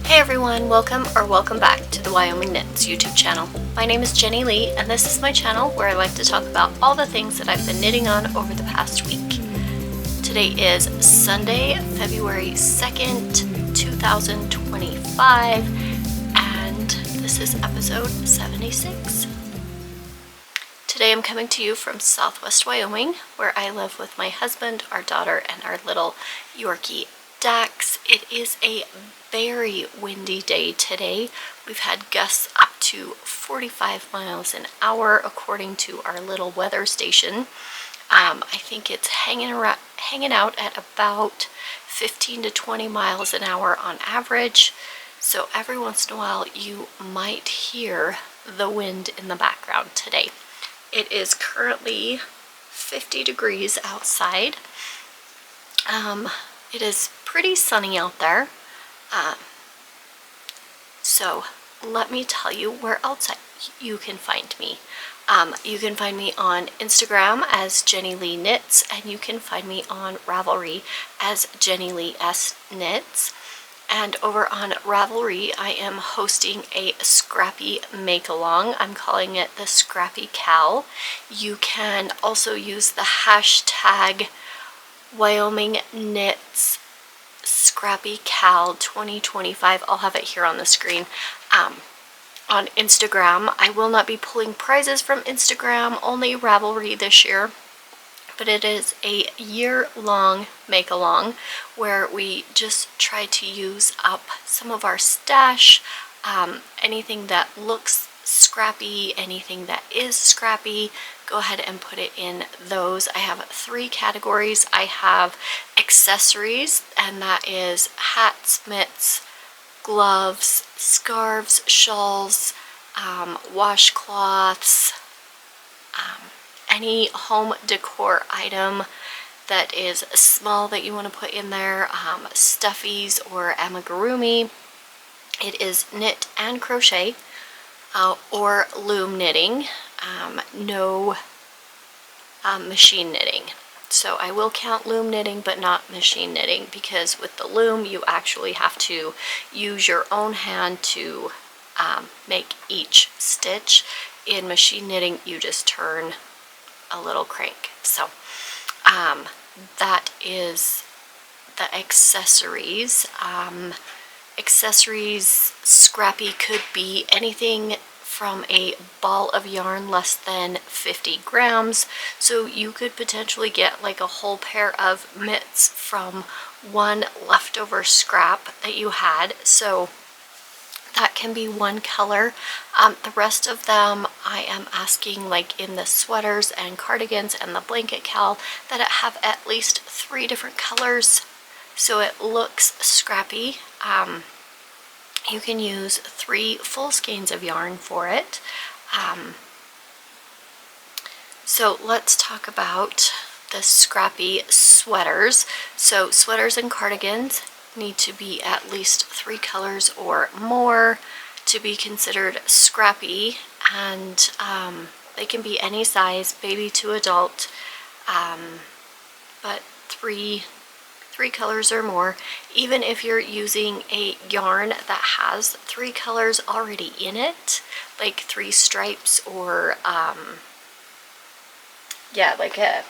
Hey everyone, welcome back to the Wyoming Knits YouTube channel. My name is Jenny Lee and this is my channel where I like to talk about all the things that I've been knitting on over the past week. Today is Sunday, February 2nd, 2025, and this is episode 76. Today I'm coming to you from Southwest Wyoming, where I live with my husband, our daughter, and our little Yorkie Dax. It is a very windy day today. We've had gusts up to 45 miles an hour according to our little weather station. I think it's hanging out at about 15 to 20 miles an hour on average. So every once in a while you might hear the wind in the background today. It is currently 50 degrees outside. It is pretty sunny out there. So let me tell you where else you can find me. You can find me on Instagram as Jenny Lee Knits, and you can find me on Ravelry as Jenny Lee S Knits. And over on Ravelry, I am hosting a Scrappy make-along. I'm calling it the Scrappy Cal. You can also use the hashtag Wyoming Knits Scrappy Cal 2025. I'll have it here on the screen. On Instagram, I will not be pulling prizes from Instagram, only Ravelry this year. But it is a year-long make-along where we just try to use up some of our stash, anything that looks scrappy, anything that is scrappy, go ahead and put it in those. I have 3 categories. I have accessories, and that is hats, mitts, gloves, scarves, shawls, washcloths, any home decor item that is small that you want to put in there, stuffies or amigurumi. It is knit and crochet or loom knitting, no machine knitting. So I will count loom knitting but not machine knitting, because with the loom you actually have to use your own hand to make each stitch. In machine knitting you just turn a little crank. So that is the accessories. Accessories, scrappy could be anything from a ball of yarn less than 50 grams. So you could potentially get like a whole pair of mitts from one leftover scrap that you had. So that can be one color. The rest of them I am asking, like in the sweaters and cardigans and the blanket cal, that it have at least 3 different colors so it looks scrappy. You can use 3 full skeins of yarn for it. So let's talk about the scrappy sweaters. So sweaters and cardigans need to be at least 3 colors or more to be considered scrappy, and they can be any size, baby to adult, but three colors or more. Even if you're using a yarn that has 3 colors already in it, like 3 stripes or yeah, like a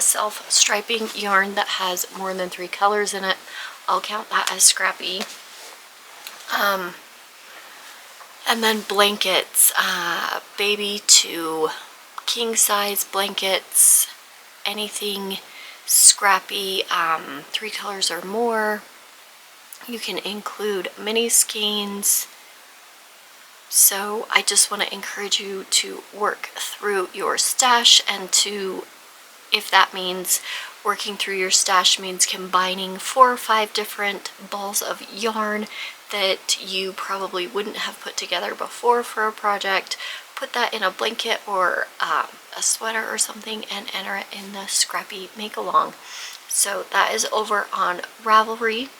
self-striping yarn that has more than 3 colors in it, I'll count that as scrappy. And then blankets, baby to king size blankets, anything scrappy, 3 colors or more. You can include mini skeins. So I just want to encourage you to work through your stash, and to, if that means working through your stash means combining 4 or 5 different balls of yarn that you probably wouldn't have put together before for a project, put that in a blanket or a sweater or something and enter it in the Scrappy make-along. So that is over on Ravelry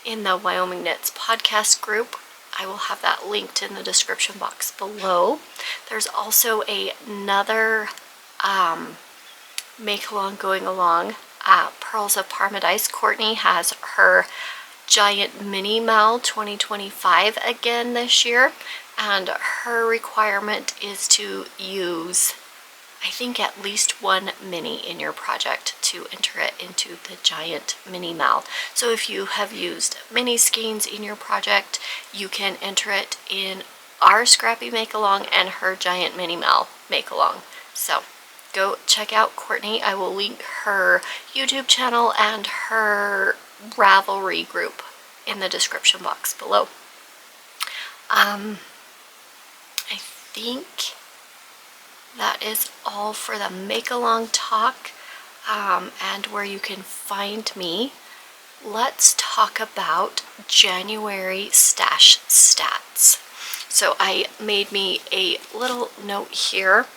in the Wyoming Knits podcast group. I will have that linked in the description box below. There's also another make-along going along. Pearls of Parmadise. Courtney has her Giant Mini Mal 2025 again this year, and her requirement is to use, I think, at least one mini in your project to enter it into the Giant Mini Mal. So if you have used mini skeins in your project, you can enter it in our Scrappy Make-Along and her Giant Mini Mal Make-Along. So go check out Courtney. I will link her YouTube channel and her Ravelry group in the description box below. I think that is all for the make-along talk, and where you can find me. Let's talk about January stash stats. So I made me a little note here.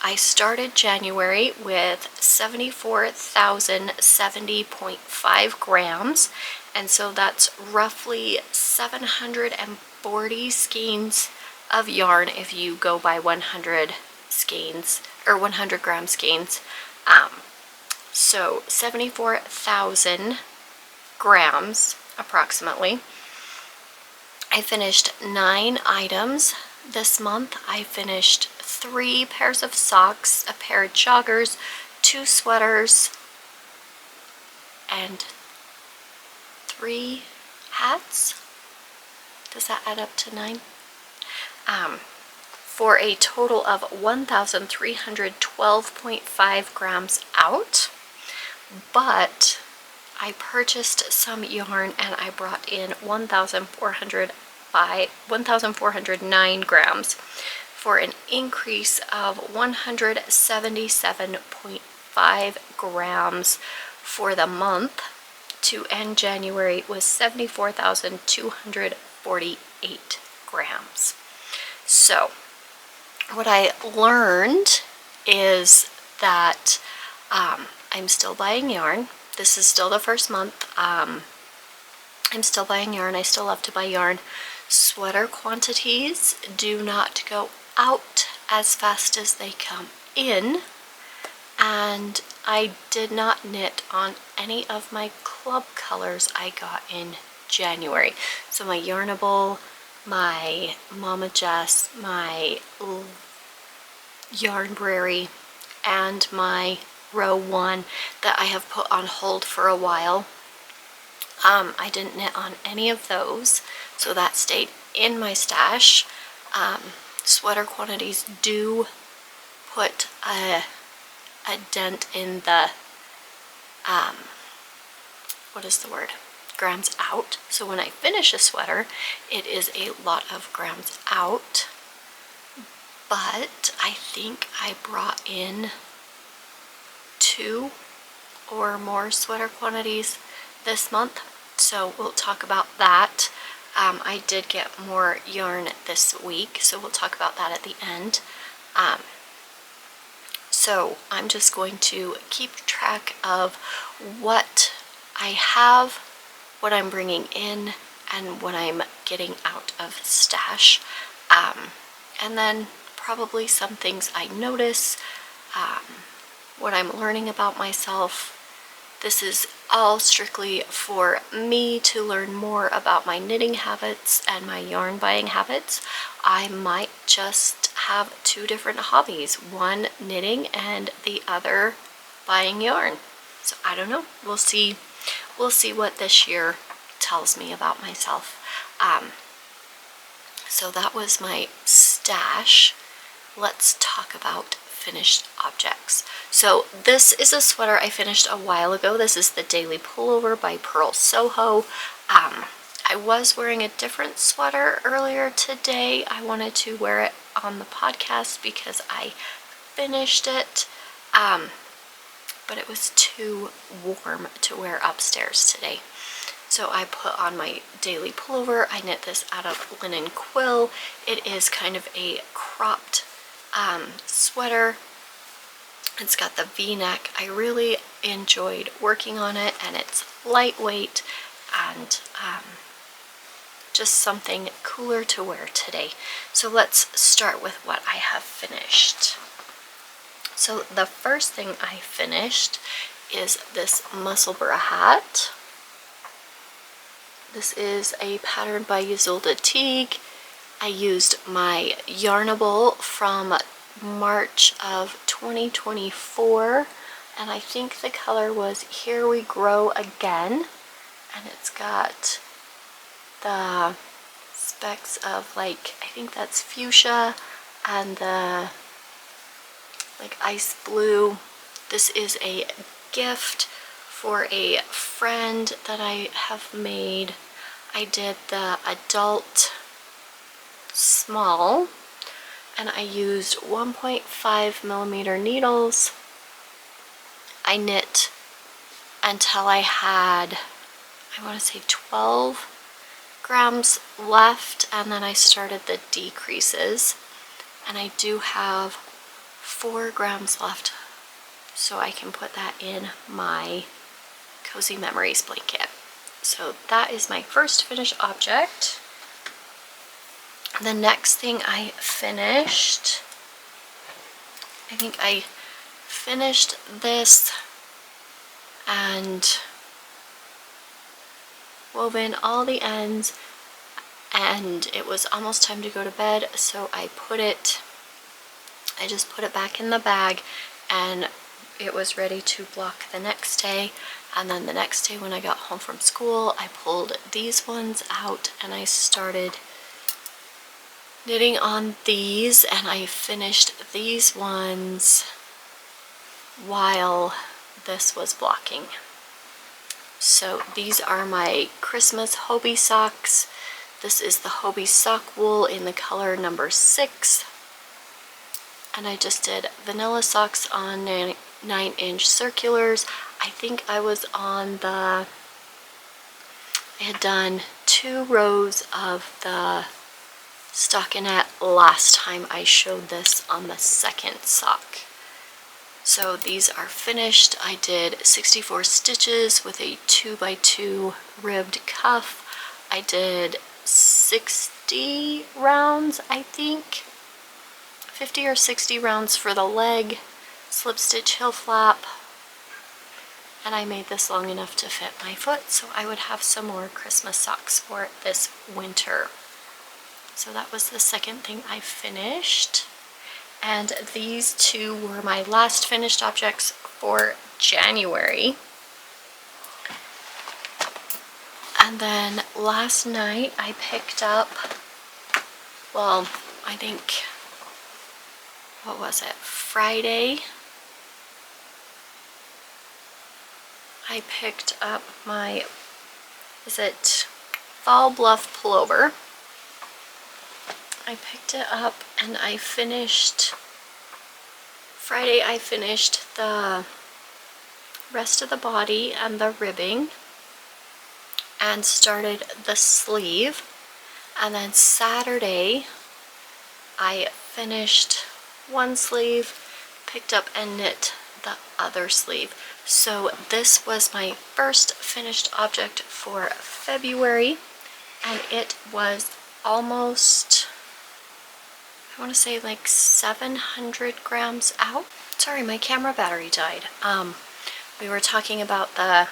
I started January with 74,070.5 grams, and so that's roughly 740 skeins of yarn if you go by 100 skeins or 100 gram skeins. So 74,000 grams approximately. I finished 9 items this month. I finished 3 pairs of socks, a pair of joggers, 2 sweaters, and 3 hats. Does that add up to 9? For a total of 1,312.5 grams out. But I purchased some yarn and I brought in 1,409 grams for an increase of 177.5 grams for the month. To end January was 74,248 grams. So what I learned is that I'm still buying yarn. This is still the first month. I'm still buying yarn. I still love to buy yarn. Sweater quantities do not go out as fast as they come in, and I did not knit on any of my club colors I got in January. So my Yarnable, my Mama Jess, my Yarnberry, and my Row 1 that I have put on hold for a while. I didn't knit on any of those, so that stayed in my stash. Sweater quantities do put a dent in the, what is the word? Grams out. So when I finish a sweater, it is a lot of grams out. But I think I brought in 2 or more sweater quantities this month, so we'll talk about that. I did get more yarn this week, so we'll talk about that at the end. So I'm just going to keep track of what I have, what I'm bringing in, and what I'm getting out of stash, and then probably some things I notice, what I'm learning about myself. This is all strictly for me to learn more about my knitting habits and my yarn buying habits. I might just have 2 different hobbies, one knitting and the other buying yarn. So I don't know. We'll see what this year tells me about myself. So that was my stash. Let's talk about finished objects. So this is a sweater I finished a while ago. This is the Daily Pullover by Purl Soho. I was wearing a different sweater earlier today. I wanted to wear it on the podcast because I finished it, but it was too warm to wear upstairs today. So I put on my Daily Pullover. I knit this out of linen Quill. It is kind of a cropped sweater. It's got the V-neck. I really enjoyed working on it, and it's lightweight and just something cooler to wear today. So let's start with what I have finished. So the first thing I finished is this Musselburgh hat. This is a pattern by Ysolda Teague. I used my Yarnable from March of 2024, and I think the color was Here We Grow Again, and it's got the specks of, like, I think that's fuchsia and the like ice blue. This is a gift for a friend that I have made. I did the adult small, and I used 1.5mm needles. I knit until I had, I want to say 12 grams left, and then I started the decreases, and I do have 4 grams left, so I can put that in my Cozy Memories blanket. So that is my first finished object. The next thing I finished, I think I finished this and woven all the ends, and it was almost time to go to bed, so I just put it back in the bag, and it was ready to block the next day. And then the next day when I got home from school, I pulled these ones out and I started knitting on these, and I finished these ones while this was blocking. So these are my Christmas Hobbii socks. This is the Hobbii sock wool in the color number 6. And I just did vanilla socks on 9-inch circulars. I think I was on I had done 2 rows of the stockinette last time I showed this on the second sock. So these are finished. I did 64 stitches with a 2x2 ribbed cuff. I did 60 rounds, I think. 50 or 60 rounds for the leg, slip stitch heel flap, and I made this long enough to fit my foot, so I would have some more Christmas socks for this winter. So that was the second thing I finished. And these 2 were my last finished objects for January. And then last night I picked up, well, I think, what was it, Friday? I picked up my, is it Fall Bluff Pullover. I picked it up and I finished, Friday I finished the rest of the body and the ribbing and started the sleeve, and then Saturday I finished one sleeve, picked up and knit the other sleeve. So this was my first finished object for February, and it was almost, I want to say like 700 grams out. Sorry, my camera battery died. We were talking about the,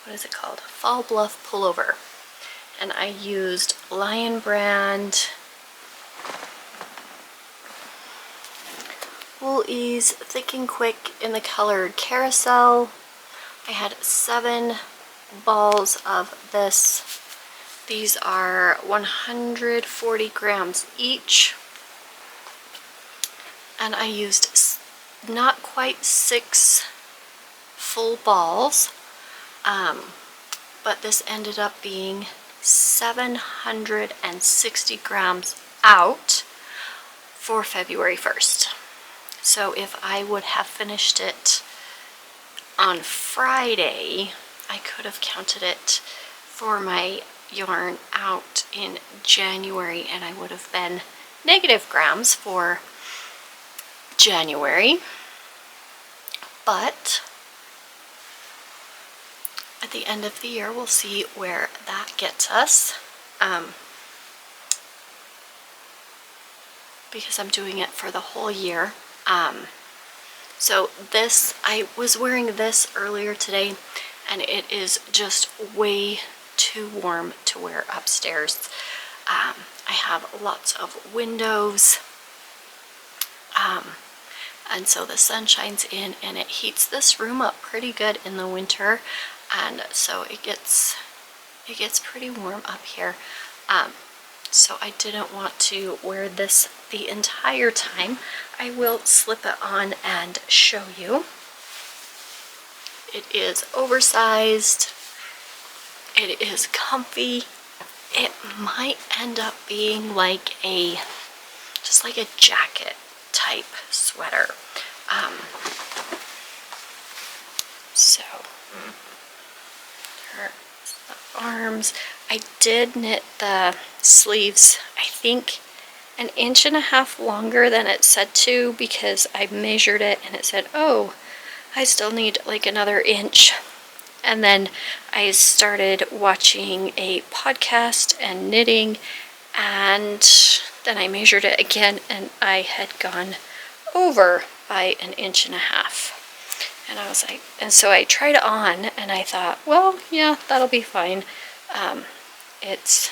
what is it called? Fall Bluff Pullover. And I used Lion Brand Wool Ease Thick and Quick in the colored Carousel. I had 7 balls of this. These are 140 grams each, and I used not quite 6 full balls, but this ended up being 760 grams out for February 1st. So if I would have finished it on Friday, I could have counted it for my yarn out in January, and I would have been negative grams for January. But at the end of the year, we'll see where that gets us, because I'm doing it for the whole year. So this, I was wearing this earlier today, and it is just way too warm to wear upstairs. I have lots of windows, and so the sun shines in and it heats this room up pretty good in the winter, and so it gets pretty warm up here. So I didn't want to wear this the entire time. I will slip it on and show you. It is oversized. It is comfy. It might end up being like just like a jacket type sweater. So there's the arms. I did knit the sleeves, I think, 1.5 inches longer than it said to, because I measured it and it said, oh, I still need like another inch. And then I started watching a podcast and knitting, and then I measured it again and I had gone over by 1.5 inches. And I was like, and so I tried it on and I thought, well, yeah, that'll be fine. It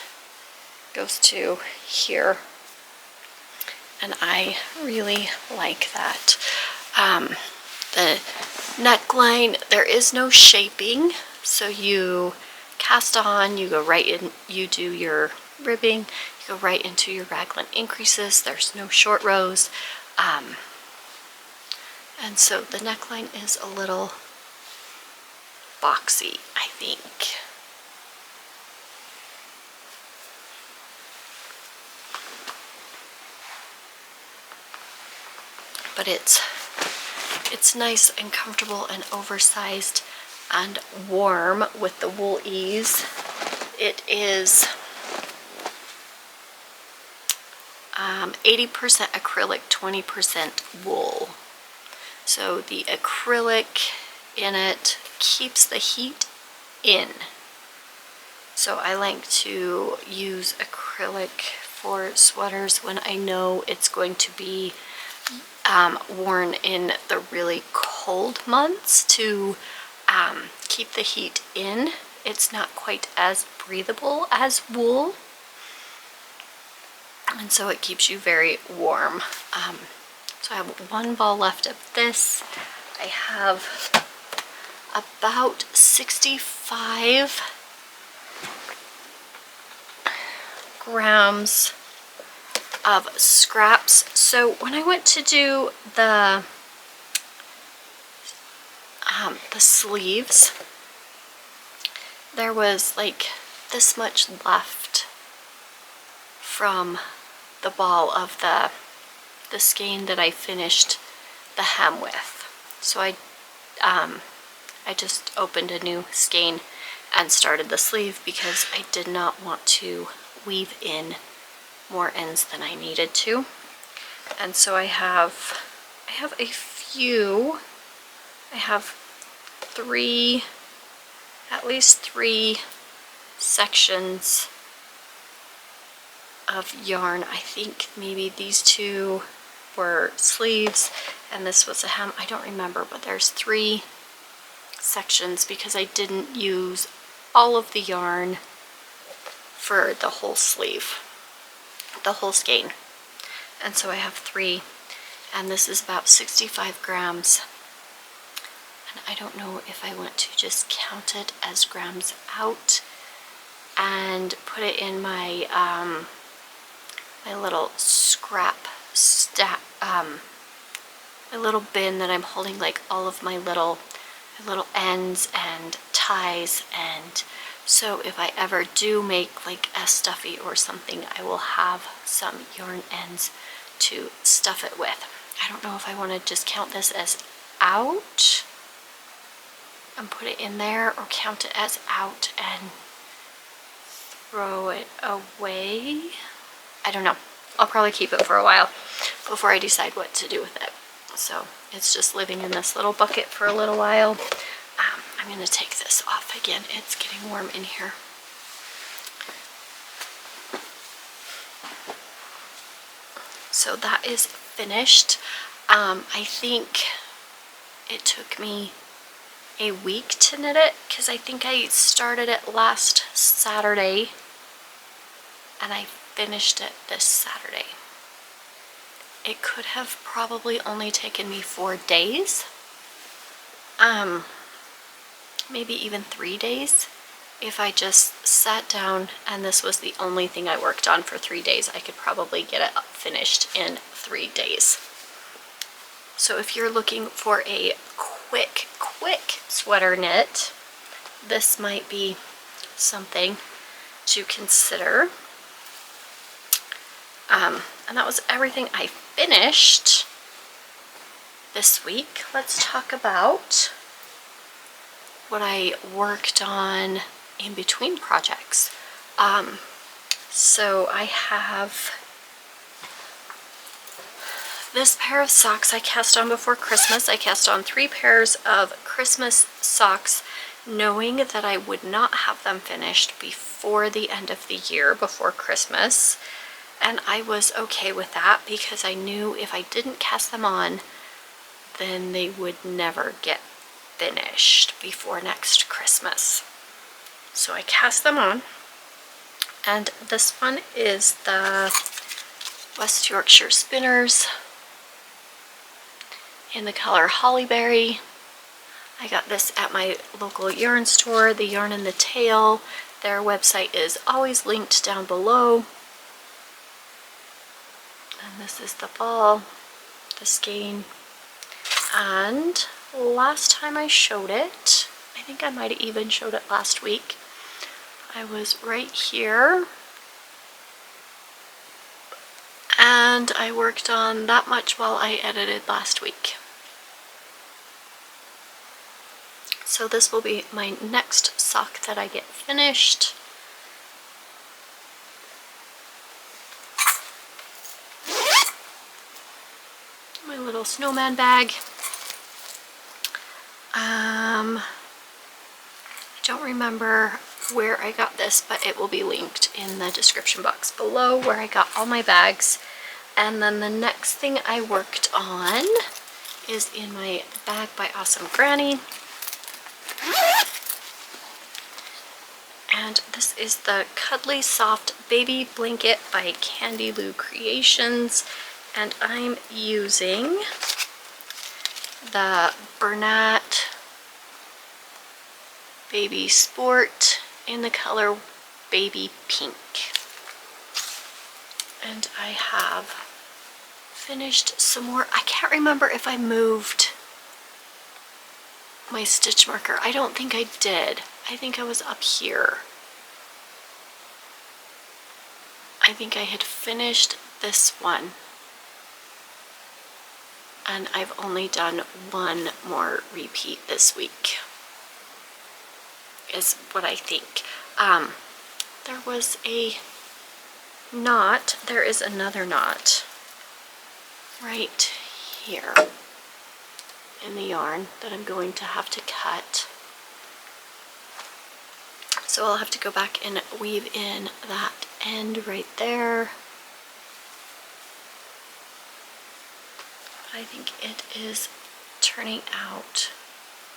goes to here, and I really like that. The neckline, there is no shaping, so you cast on, you go right in, you do your ribbing, you go right into your raglan increases. There's no short rows, and so the neckline is a little boxy, I think. But it's nice and comfortable and oversized and warm with the wool ease. It is 80% acrylic, 20% wool. So the acrylic in it keeps the heat in. So I like to use acrylic for sweaters when I know it's going to be worn in the really cold months to keep the heat in. It's not quite as breathable as wool, and so it keeps you very warm. So I have one ball left of this. I have about 65 grams of scraps. So when I went to do the sleeves, there was like this much left from the ball of the skein that I finished the hem with. So I just opened a new skein and started the sleeve because I did not want to weave in more ends than I needed to. And so I have a few. I have at least three sections of yarn. I think maybe these two were sleeves and this was a hem. I don't remember, but there's 3 sections because I didn't use all of the yarn for the whole sleeve, the whole skein. And so I have 3, and this is about 65 grams. And I don't know if I want to just count it as grams out and put it in my my little scrap stack, my little bin that I'm holding like all of my little ends and ties, and so if I ever do make like a stuffy or something, I will have some yarn ends to stuff it with. I don't know if I want to just count this as out and put it in there, or count it as out and throw it away. I don't know. I'll probably keep it for a while before I decide what to do with it. So it's just living in this little bucket for a little while. I'm going to take this off again. It's getting warm in here. So that is finished. I think it took me a week to knit it because I think I started it last Saturday and I finished it this Saturday. It could have probably only taken me 4 days, maybe even 3 days. If I just sat down and this was the only thing I worked on for 3 days, I could probably get it finished in 3 days. So if you're looking for a quick sweater knit, this might be something to consider. And that was everything I finished this week. Let's talk about what I worked on in between projects. So I have this pair of socks I cast on before Christmas. I cast on 3 pairs of Christmas socks, knowing that I would not have them finished before the end of the year, before Christmas. And I was okay with that because I knew if I didn't cast them on, then they would never get finished before next Christmas. So I cast them on, and this one is the West Yorkshire Spinners in the color Hollyberry. I got this at my local yarn store, the Yarn in the Tail. Their website is always linked down below. And this is the ball, the skein. And last time I showed it, I think I might have even showed it last week, I was right here and I worked on that much while I edited last week. So this will be my next sock that I get finished. My little snowman bag. I don't remember where I got this, but it will be linked in the description box below where I got all my bags. And then the next thing I worked on is in my Bag by Awesome Granny. And this is the Cuddly Soft Baby Blanket by Candy Lou Creations. And I'm using the Bernat Baby Sport in the color Baby Pink. And I have finished some more. I can't remember if I moved my stitch marker. I don't think I did. I think I was up here. I think I had finished this one. And I've only done one more repeat this week, is what I think. There was a knot, there is another knot right here in the yarn that I'm going to have to cut. So I'll have to go back and weave in that end right there. I think it is turning out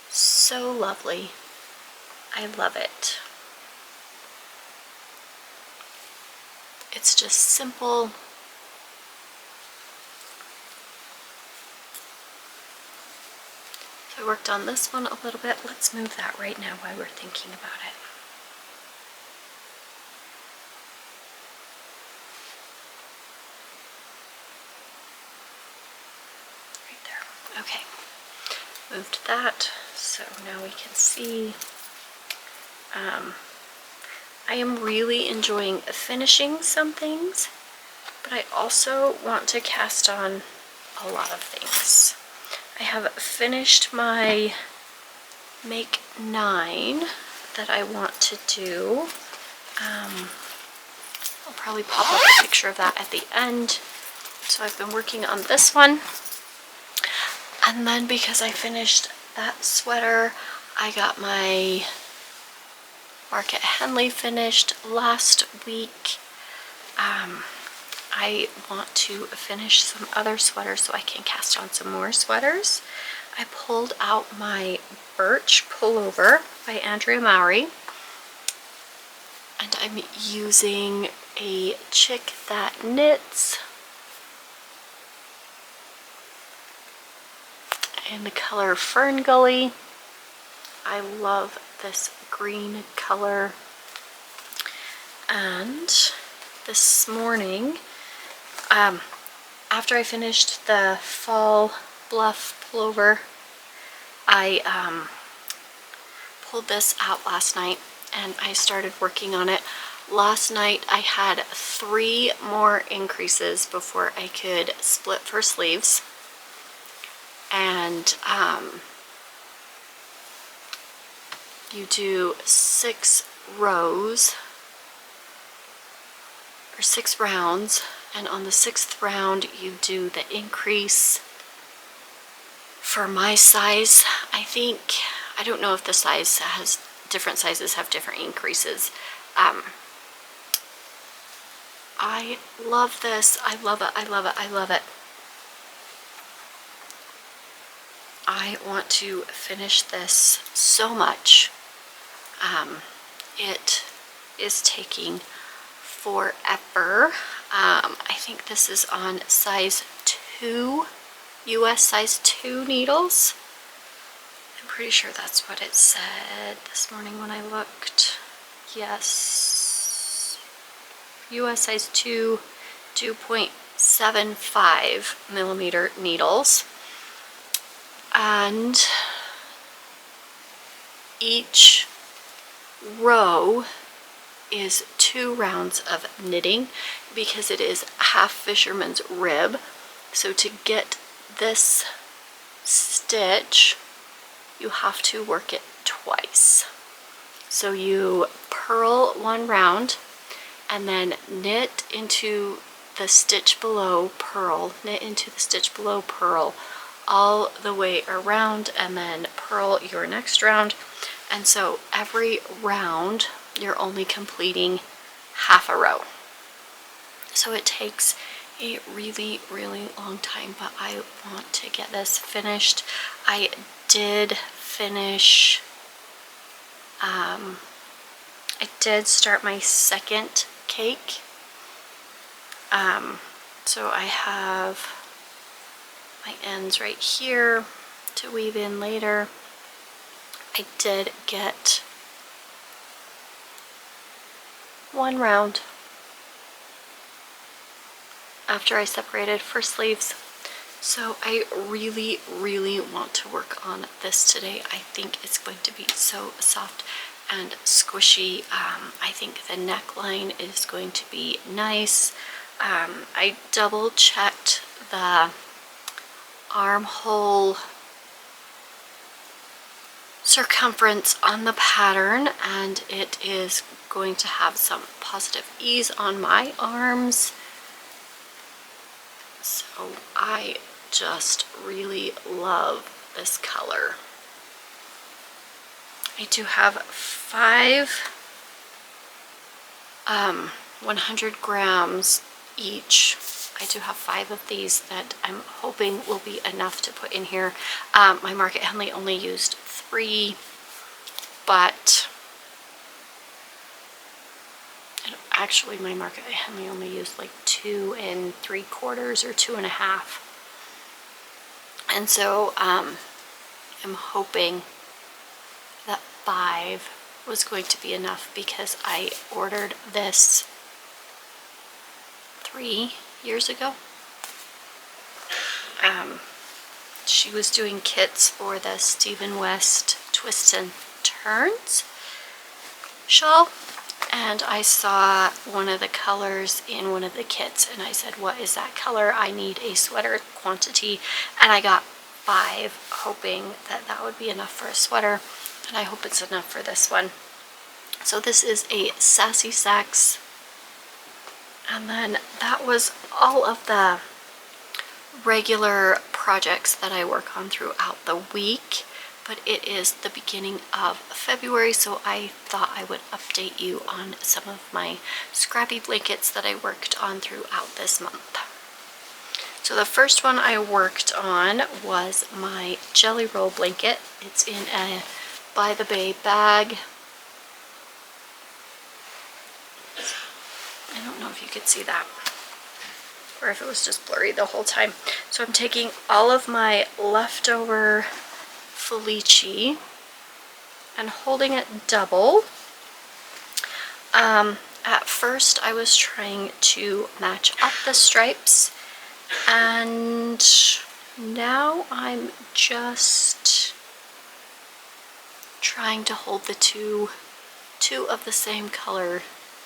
so lovely. I love it. It's just simple. So I worked on this one a little bit. Let's move that right now while we're thinking about it. Okay, moved that, so now we can see. I am really enjoying finishing some things, but I also want to cast on a lot of things. I have finished my Make 9 that I want to do. I'll probably pop up a picture of that at the end. So I've been working on this one. And then because I finished that sweater, I got my Market Henley finished last week. I want to finish some other sweaters so I can cast on some more sweaters. I pulled out my Birch Pullover by Andrea Mowry, and I'm using a chick that knits in the color Fern Gully. I love this green color. And this morning, after I finished the fall Bluff Pullover, I pulled this out last night and I started working on it. Last night I had 3 more increases before I could split for sleeves. And you do 6 rows or 6 rounds, and on the 6th round you do the increase. For my size, I don't know if the size has different sizes have different increases. I love this. I love it. I love it. I love it. I want to finish this so much. It is taking forever. I think this is on size 2, US size 2 needles. I'm pretty sure that's what it said this morning when I looked. Yes. US size 2, 2.75 millimeter needles. And each row is 2 rounds of knitting because it is half fisherman's rib. So to get this stitch, you have to work it twice. So you purl 1 round and then knit into the stitch below, purl, knit into the stitch below, purl all the way around, and then purl your next round. And so every round you're only completing half a row. So it takes a really, really long time, but I want to get this finished. I did finish, I did start my second cake. So I have my ends right here to weave in later. I did get 1 round after I separated for sleeves. So I really, really want to work on this today. I think it's going to be so soft and squishy. I think the neckline is going to be nice. I double checked the armhole circumference on the pattern, and it is going to have some positive ease on my arms. So I just really love this color. I do have 5 100 grams each. I do have 5 of these that I'm hoping will be enough to put in here. My Market Henley only used 3, but actually my Market Henley only used like 2 3/4 or 2.5. And so I'm hoping that 5 was going to be enough because I ordered this 3 years ago. She was doing kits for the Stephen West Twists and Turns shawl, and I saw one of the colors in one of the kits, and I said, what is that color? I need a sweater quantity, and I got 5, hoping that that would be enough for a sweater, and I hope it's enough for this one. So this is a Sassy Sacks. And then that was all of the regular projects that I work on throughout the week, but it is the beginning of February, so I thought I would update you on some of my scrappy blankets that I worked on throughout this month. So the first one I worked on was my jelly roll blanket. It's in a By the Bay bag. I don't know if you could see that or if it was just blurry the whole time. So I'm taking all of my leftover Lychee and holding it double. At first I was trying to match up the stripes, and now I'm just trying to hold the two of the same color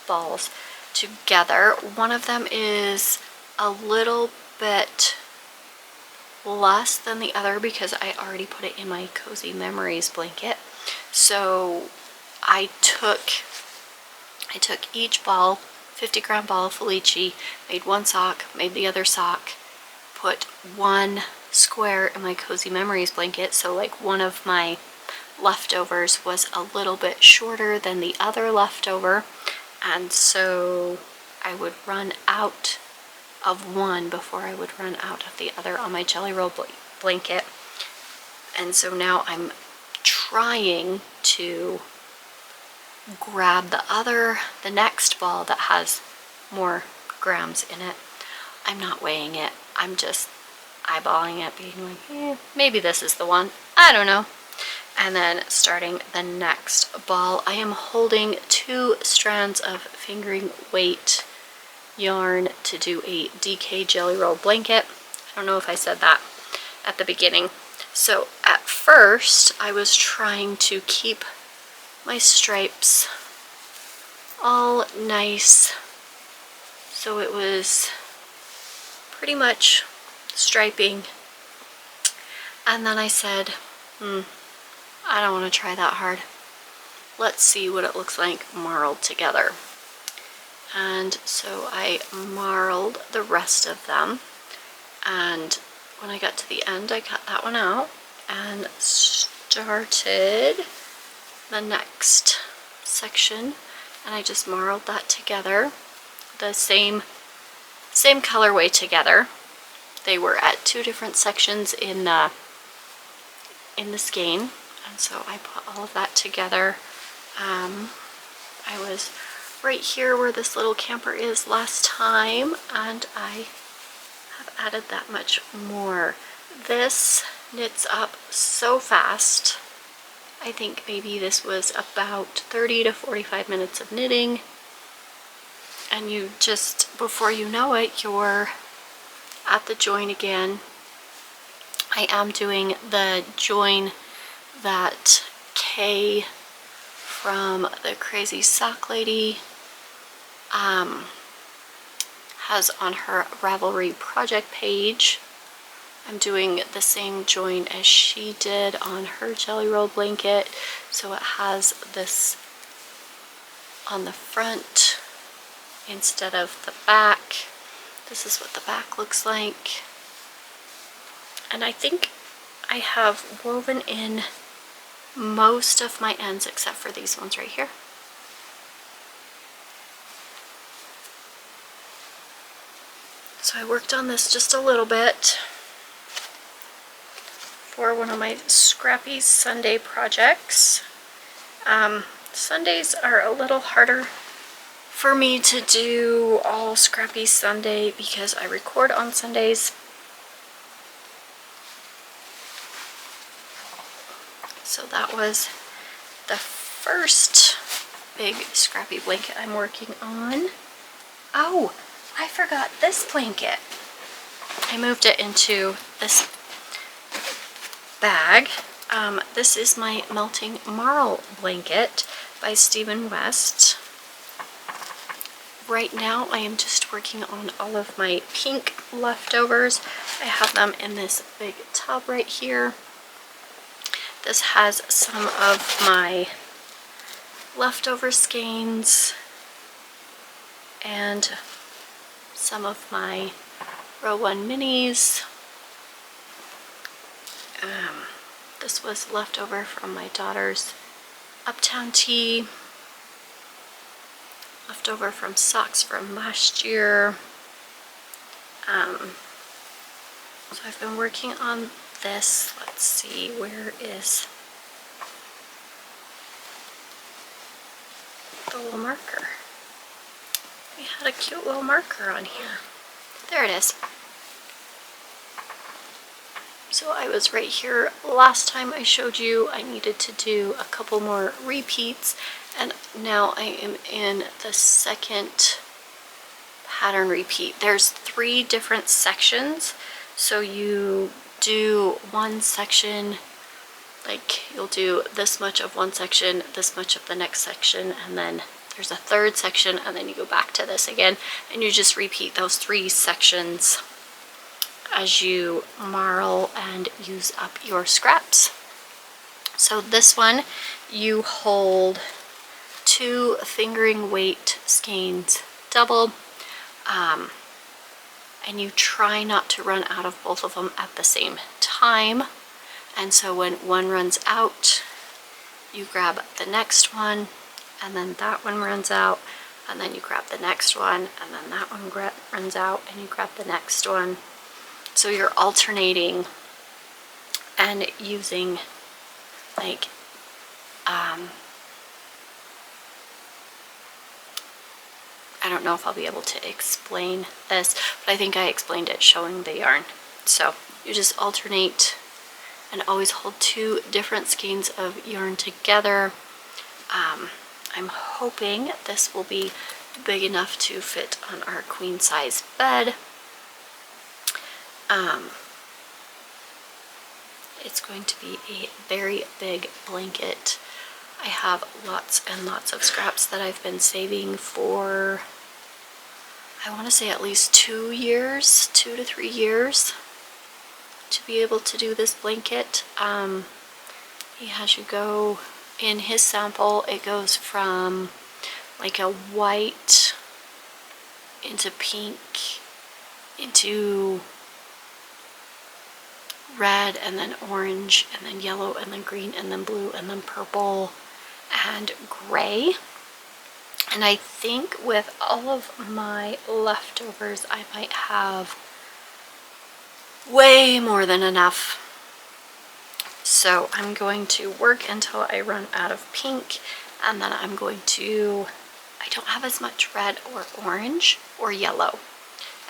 balls together. One of them is a little bit less than the other because I already put it in my Cozy Memories blanket. So I took each ball, 50-gram ball of Lychee, made one sock, made the other sock, put one square in my Cozy Memories blanket, so like one of my leftovers was a little bit shorter than the other leftover, and so I would run out of one before I would run out of the other on my jelly roll blanket. And so now I'm trying to grab the next ball that has more grams in it. I'm not weighing it, I'm just eyeballing it, being like, maybe this is the one, I don't know. And then starting the next ball, I am holding 2 strands of fingering weight yarn to do a DK jelly roll blanket. I don't know if I said that at the beginning. So at first I was trying to keep my stripes all nice, so it was pretty much striping, and then I said, I don't want to try that hard. Let's see what it looks like marled together. And so I marled the rest of them, and when I got to the end I cut that one out and started the next section, and I just marled that together, the same colorway together. They were at 2 different sections in the skein, and so I put all of that together. I was right here where this little camper is last time, and I have added that much more. This knits up so fast. I think maybe this was about 30 to 45 minutes of knitting, and you just, before you know it, you're at the join again. I am doing the join that Kay from the Crazy Sock Lady has on her Ravelry project page. I'm doing the same join as she did on her jelly roll blanket, so it has this on the front instead of the back. This is what the back looks like, and I think I have woven in most of my ends except for these ones right here. So I worked on this just a little bit for one of my Scrappy Sunday projects. Sundays are a little harder for me to do all Scrappy Sunday because I record on Sundays. So that was the first big Scrappy blanket I'm working on. Oh, I forgot this blanket. I moved it into this bag. This is my Melting Marl blanket by Stephen West. Right now I am just working on all of my pink leftovers. I have them in this big tub right here. This has some of my leftover skeins and some of my Row 1 minis. This was leftover from my daughter's Uptown tee, leftover from socks from last year. So I've been working on this. Let's see, where is the little marker? We had a cute little marker on here. There it is. So I was right here last time I showed you. I needed to do a couple more repeats, and now I am in the second pattern repeat. There's 3 different sections, so you do one section, like you'll do this much of one section, this much of the next section, and then there's a third section, and then you go back to this again, and you just repeat those 3 sections as you marl and use up your scraps. So this one, you hold 2 fingering weight skeins double, and you try not to run out of both of them at the same time. And so when one runs out, you grab the next one, and then that one runs out, and then you grab the next one, and then that one runs out, and you grab the next one. So you're alternating and using like I don't know if I'll be able to explain this, but I think I explained it showing the yarn. So you just alternate and always hold 2 different skeins of yarn together. I'm hoping this will be big enough to fit on our queen size bed. It's going to be a very big blanket. I have lots and lots of scraps that I've been saving for, I want to say at least 2 years, 2 to 3 years, to be able to do this blanket. He has you go, in his sample, it goes from like a white into pink into red, and then orange, and then yellow, and then green, and then blue, and then purple, and gray. And I think with all of my leftovers, I might have way more than enough. So I'm going to work until I run out of pink, and then I'm going to, I don't have as much red or orange or yellow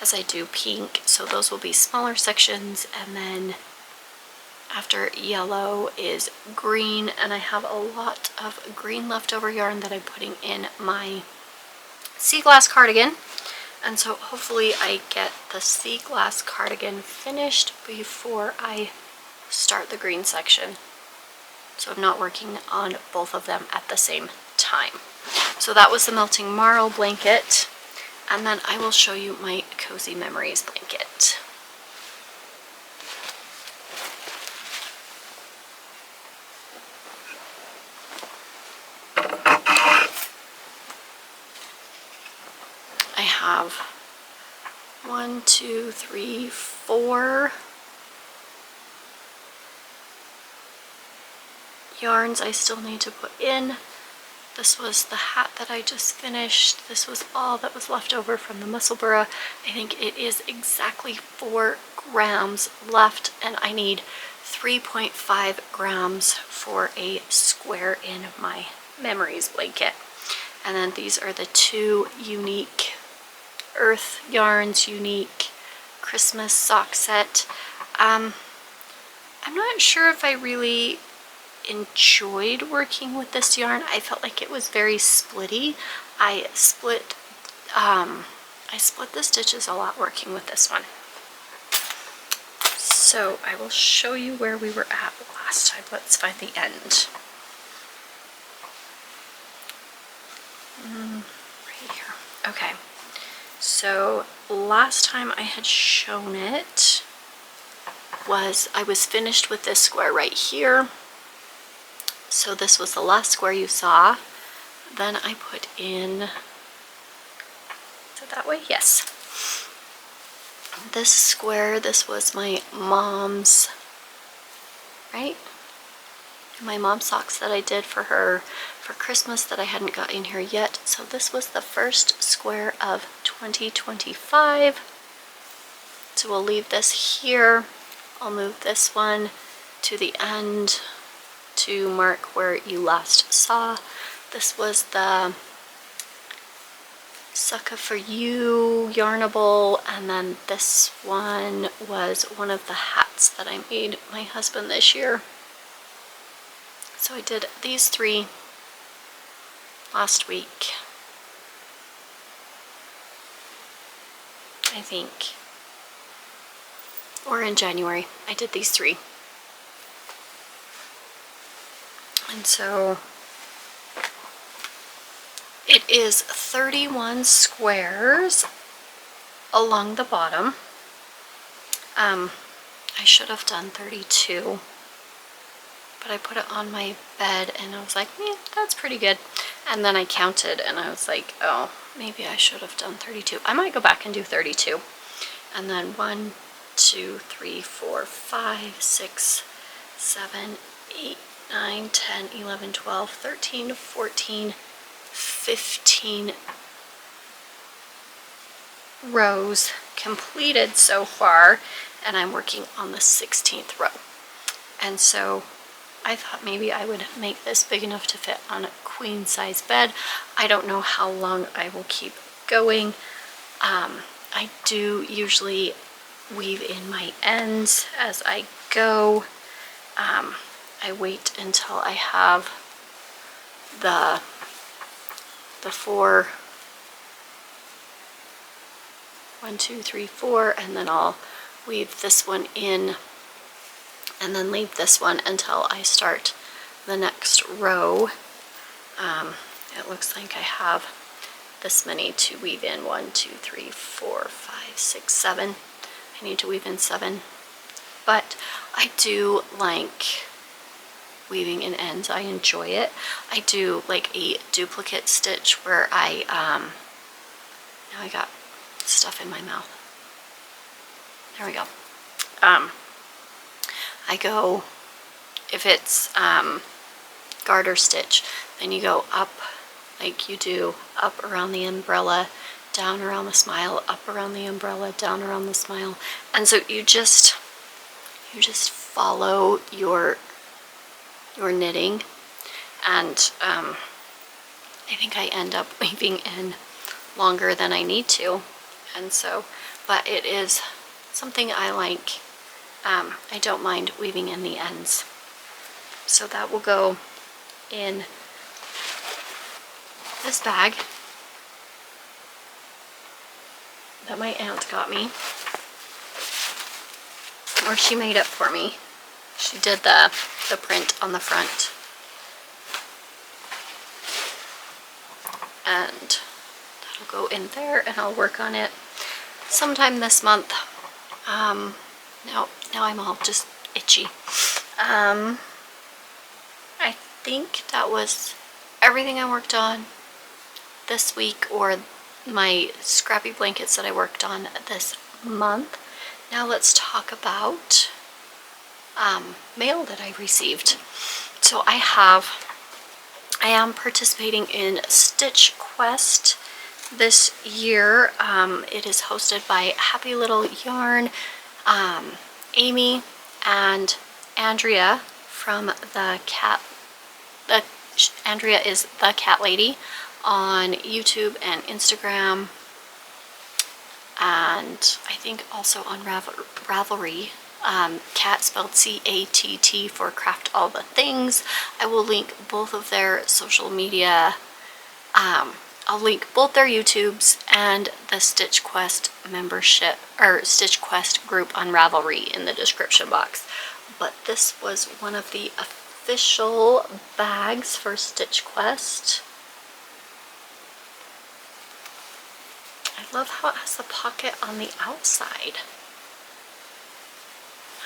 as I do pink, so those will be smaller sections, and then after yellow is green, and I have a lot of green leftover yarn that I'm putting in my sea glass cardigan, and so hopefully I get the sea glass cardigan finished before I start the green section, so I'm not working on both of them at the same time. So that was the melting marl blanket, and then I will show you my Cozy Memories blanket. I have 1, 2, 3, 4 yarns I still need to put in. This was the hat that I just finished. This was all that was left over from the Musselburgh. I think it is exactly 4 grams left, and I need 3.5 grams for a square in my Memories blanket. And then these are the 2 unique Earth Yarns unique Christmas sock set. I'm not sure if I really enjoyed working with this yarn. I felt like it was very splitty. I split the stitches a lot working with this one. So I will show you where we were at last time. Let's find the end. Right here. Okay. So last time I had shown it was I was finished with this square right here. So this was the last square you saw. Then I put in, is it that way? Yes. This square, this was my mom's, right? My mom's socks that I did for her for Christmas that I hadn't got in here yet. So this was the first square of 2025. So we'll leave this here. I'll move this one to the end to mark where you last saw. This was the Sucka for You Yarnable, and then this one was one of the hats that I made my husband this year. So I did these 3 last week, I think, or in January. I did these 3. And so it is 31 squares along the bottom. I should have done 32, but I put it on my bed and I was like, that's pretty good. And then I counted and I was like, oh, maybe I should have done 32. I might go back and do 32. And then 1, 2, 3, 4, 5, 6, 7, 8, 9, 10, 11, 12, 13, 14, 15 rows completed so far, and I'm working on the 16th row. And so I thought maybe I would make this big enough to fit on a queen size bed. I don't know how long I will keep going. I do usually weave in my ends as I go. I wait until I have the 4, 1, 2, 3, 4, and then I'll weave this one in and then leave this one until I start the next row. It looks like I have this many to weave in. 1, 2, 3, 4, 5, 6, 7. I need to weave in 7, but I do like weaving in ends. I enjoy it. I do like a duplicate stitch where now I got stuff in my mouth. There we go. I go, if it's garter stitch, then you go up like you do, up around the umbrella, down around the smile, up around the umbrella, down around the smile. And so you just follow your knitting, and I think I end up weaving in longer than I need to, and so, but it is something I like. I don't mind weaving in the ends. So that will go in this bag that my aunt got me, or she made it for me. She did the print on the front. And that'll go in there, and I'll work on it sometime this month. Now I'm all just itchy. I think that was everything I worked on this week, or my scrappy blankets that I worked on this month. Now let's talk about mail that I received. So I am participating in Stitch Quest this year. It is hosted by Happy Little Yarn, Amy and Andrea from Andrea is the Cat Lady on YouTube and Instagram, and I think also on Ravelry. Cat spelled C-A-T-T for Craft All the Things. I will link both of their social media. I'll link both their YouTubes and the Stitch Quest membership, or Stitch Quest group on Ravelry in the description box. But this was one of the official bags for Stitch Quest. I love how it has a pocket on the outside.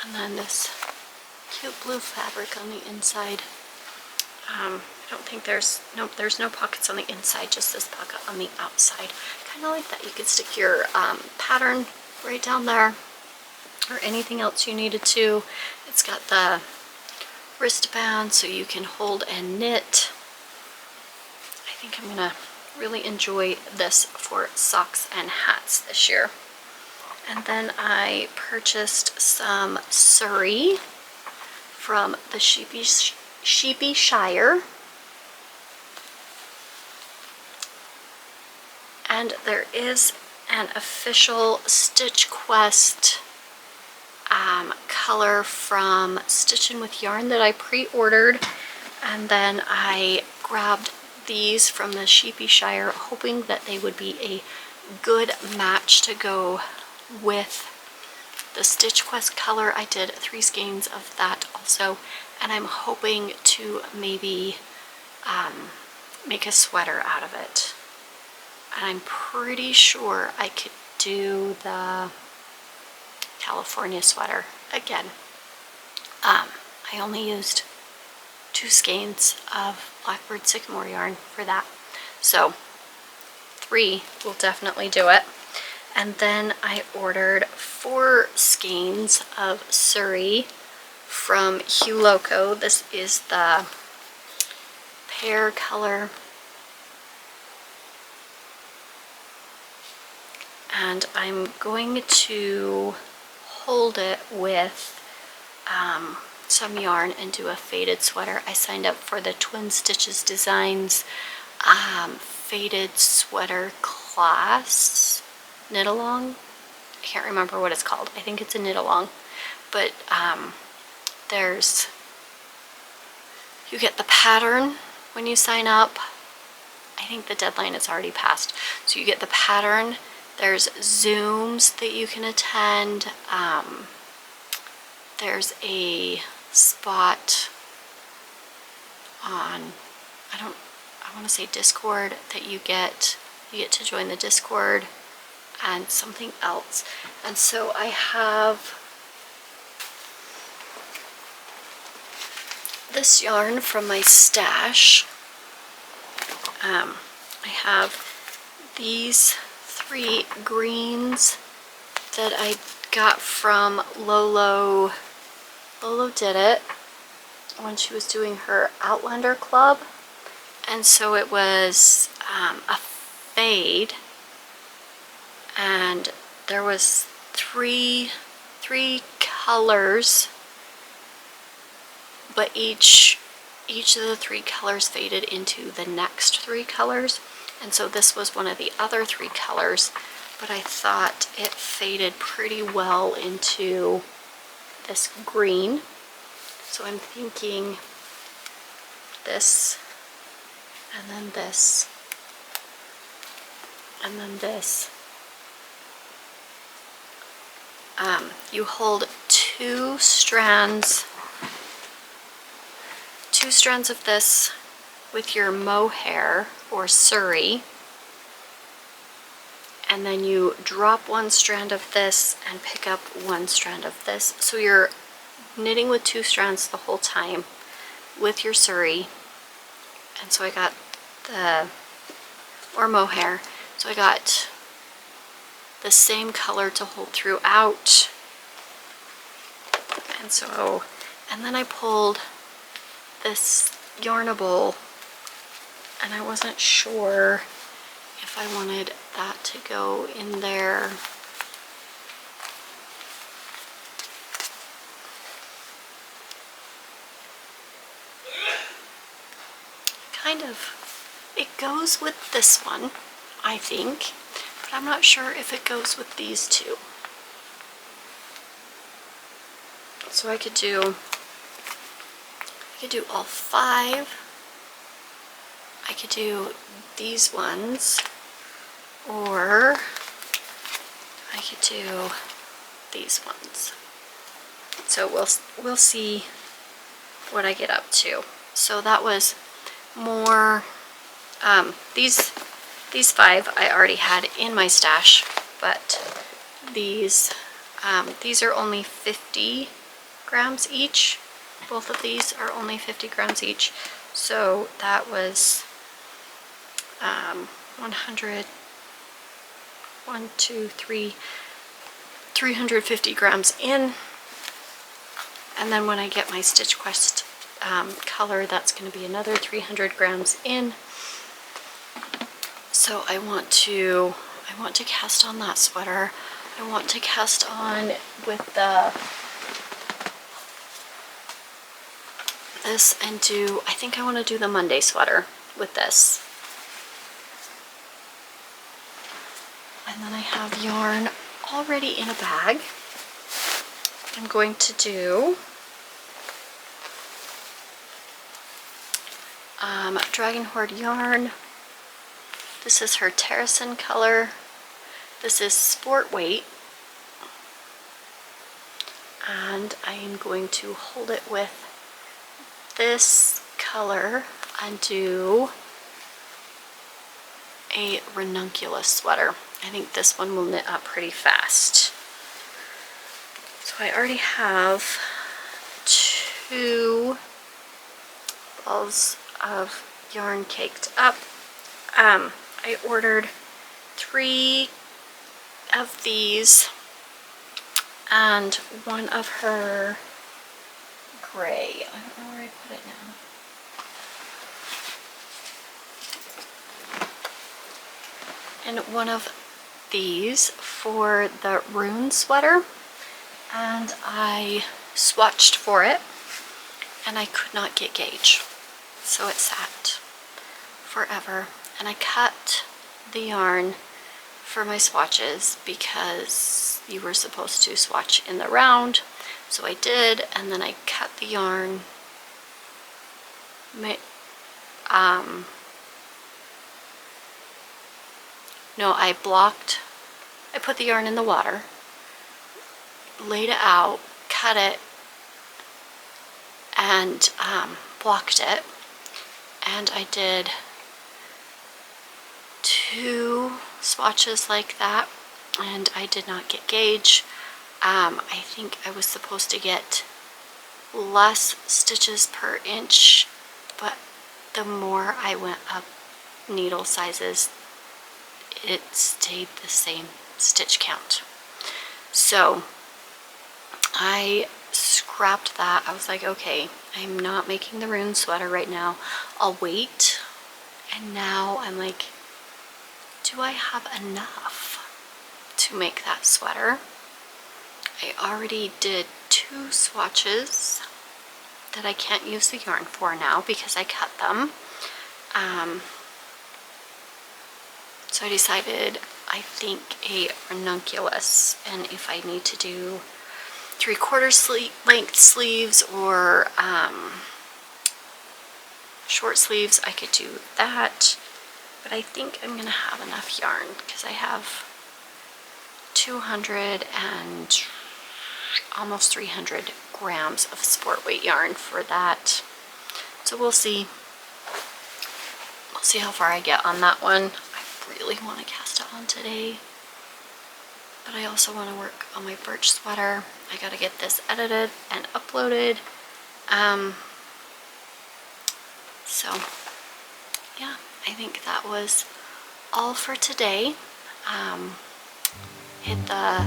And then this cute blue fabric on the inside. I don't think there's no pockets on the inside, just this pocket on the outside. Kind of like that. You could stick your pattern right down there, or anything else you needed to. It's got the wristband so you can hold and knit. I think I'm gonna really enjoy this for socks and hats this year. And then I purchased some Surrey from the Sheepy Shire. And there is an official Stitch Quest color from Stitchin' with Yarn that I pre-ordered, and then I grabbed these from the Sheepy Shire, hoping that they would be a good match to go with the Stitch Quest color. I did 3 skeins of that also, and I'm hoping to maybe make a sweater out of it. And I'm pretty sure I could do the California sweater again. I only used 2 skeins of Blackbird Sycamore yarn for that, so 3 will definitely do it. And then I ordered 4 skeins of Surrey from Hue Loco. This is the pear color, and I'm going to hold it with some yarn and do a faded sweater. I signed up for the Twin Stitches Designs faded sweater class knit along. I can't remember what it's called. I think it's a knit along, but you get the pattern when you sign up. I think the deadline is already passed, so you get the pattern. There's Zooms that you can attend. There's a spot on, I want to say Discord, that you get to join the Discord, and something else. And so I have this yarn from my stash. I have these 3 greens that I got from Lolo. Lolo did it when she was doing her Outlander Club, and so it was a fade, and there was three colors, but each of the 3 colors faded into the next 3 colors, and so this was one of the other 3 colors, but I thought it faded pretty well into this green. So I'm thinking this, and then this, and then this. You hold 2 strands of this with your mohair or Surrey, and then you drop 1 strand of this and pick up 1 strand of this. So you're knitting with 2 strands the whole time with your Surrey. And so I got or mohair, so I got the same color to hold throughout. And then I pulled this Yarnable, and I wasn't sure if I wanted that to go in there. Kind of, it goes with this one, I think, but I'm not sure if it goes with these 2. So I could do all 5. I could do these ones, or I could do these ones. So we'll see what I get up to. So that was more, these 5 I already had in my stash, but these are only 50 grams each. Both of these are only 50 grams each. So that was 350 grams in. And then when I get my Stitch Quest color, that's going to be another 300 grams in. So I want to cast on that sweater. I want to cast on with this and do, I think I want to do the Monday sweater with this. And then I have yarn already in a bag. I'm going to do Dragon Horde yarn. This is her Terracin color. This is sport weight. And I am going to hold it with this color and do a ranunculus sweater. I think this one will knit up pretty fast. So I already have 2 balls of yarn caked up. I ordered 3 of these and 1 of her gray. I don't know where I put it now. And 1 of these for the rune sweater, and I swatched for it and I could not get gauge, so it sat forever. And I cut the yarn for my swatches because you were supposed to swatch in the round, so I did, and then I cut the yarn. No, I put the yarn in the water, laid it out, cut it, and blocked it, and I did 2 swatches like that, and I did not get gauge. I think I was supposed to get less stitches per inch, but the more I went up needle sizes, it stayed the same stitch count. So I scrapped that. I was like, okay, I'm not making the rune sweater right now. I'll wait. And now I'm like, do I have enough to make that sweater? I already did 2 swatches that I can't use the yarn for now because I cut them. So I decided, I think, a ranunculus, and if I need to do 3/4 length sleeves or short sleeves, I could do that. But I think I'm gonna have enough yarn because I have 200 and almost 300 grams of sport weight yarn for that. So we'll see. We'll see how far I get on that one. I really want to cast it on today, but I also want to work on my Birch sweater. I gotta get this edited and uploaded. So yeah, I think that was all for today. Hit the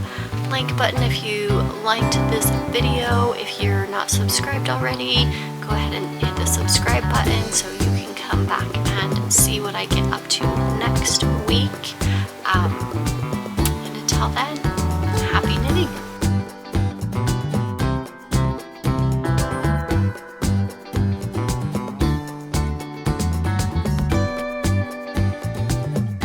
like button if you liked this video. If you're not subscribed already, go ahead and hit the subscribe button so you can come back and see what I get up to next week. And until then,